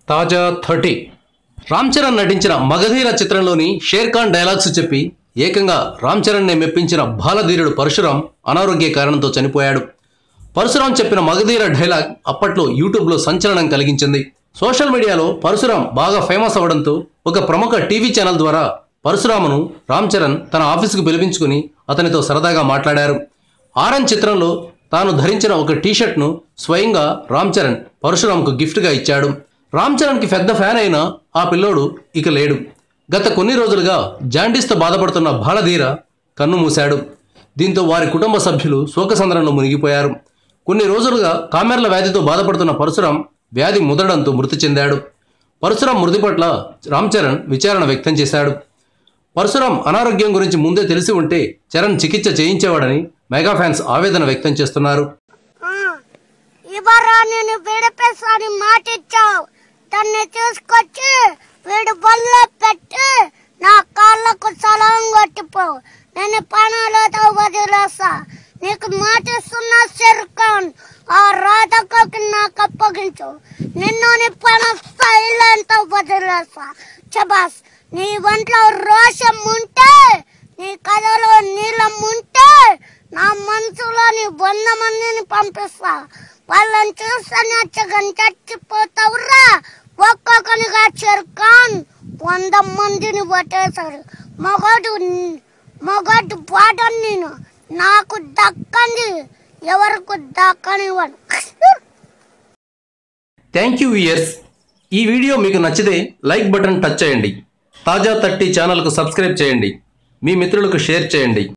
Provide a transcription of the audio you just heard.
తాజా 30 రామ్ చరణ్ నటించిన మగధీర చిత్రంలోని షేర్ ఖాన్ డైలాగ్స్ చెప్పి ఏకంగా రామ్ చరణ్ ని మెప్పించిన బాలధీరుడు పరశురామ్ అనారోగ్య కారణంతో చనిపోయాడు. పరశురామ్ చెప్పిన మగధీర డైలాగ్ అప్పట్లో యూట్యూబ్లో సంచలనం కలిగించింది. సోషల్ మీడియాలో పరశురామ్ బాగా ఫేమస్ అవడంతో ఒక ప్రముఖ టీవీ ఛానల్ ద్వారా పరశురామును రామ్ చరణ్ తన ఆఫీసుకు పిలిపించుకుని అతనితో సరదాగా మాట్లాడారు. ఆరెంజ్ చిత్రంలో తాను ధరించిన ఒక టీషర్ట్ను స్వయంగా రామ్ చరణ్ పరశురామ్కు గిఫ్ట్గా ఇచ్చాడు. రామ్ చరణ్కి పెద్ద ఫ్యాన్ అయిన ఆ పిల్లోడు ఇక లేడు. గత కొన్ని రోజులుగా జాండీస్తో బాధపడుతున్న బాలధీర కన్ను మూశాడు. దీంతో వారి కుటుంబ సభ్యులు శోకసంద్రంలో మునిగిపోయారు. కొన్ని రోజులుగా కామెర్ల వ్యాధితో బాధపడుతున్న పరశురామ్ వ్యాధి ముదరడంతో మృతి చెందాడు. పరశురామ్ మృతి పట్ల రామ్ చరణ్ విచారణ వ్యక్తం చేశాడు. పరశురామ్ అనారోగ్యం గురించి ముందే తెలిసి ఉంటే చరణ్ చికిత్స చేయించేవాడని మెగా ఫ్యాన్స్ ఆవేదన వ్యక్తం చేస్తున్నారు. దాన్ని తీసుకొచ్చి వీడు బల్లో పెట్టి నా కాళ్ళకు సలం కొట్టిపోవు, నేను పనులతో వదిలేస్తా. నీకు మాటిస్తున్నా షేర్ ఖాన్, ఆ రాధకకి నాకు అప్పగించు. నిన్ను నీ పని సైలెంట్ వదిలేస్తా. చబాస్, నీ ఒంట్లో రోషం ఉంటే, నీ కథలో నీలం ఉంటే, నా మనసులోని 100 మందిని పంపిస్తా. వాళ్ళని చూస్తే నచ్చగని చచ్చిపోతావురా. ఒక్కొక్కనిగా షేర్ ఖాన్ 100 మందిని పట్టేశారు. మొగడు పాట నేను నాకు దక్కంది, ఎవరికి దక్కనివ్వను. Thank you viewers. ఈ వీడియో మీకు నచ్చితే లైక్ బటన్ టచ్ చేయండి. తాజా 30 ఛానల్కు సబ్స్క్రైబ్ చేయండి. మీ మిత్రులకు షేర్ చేయండి.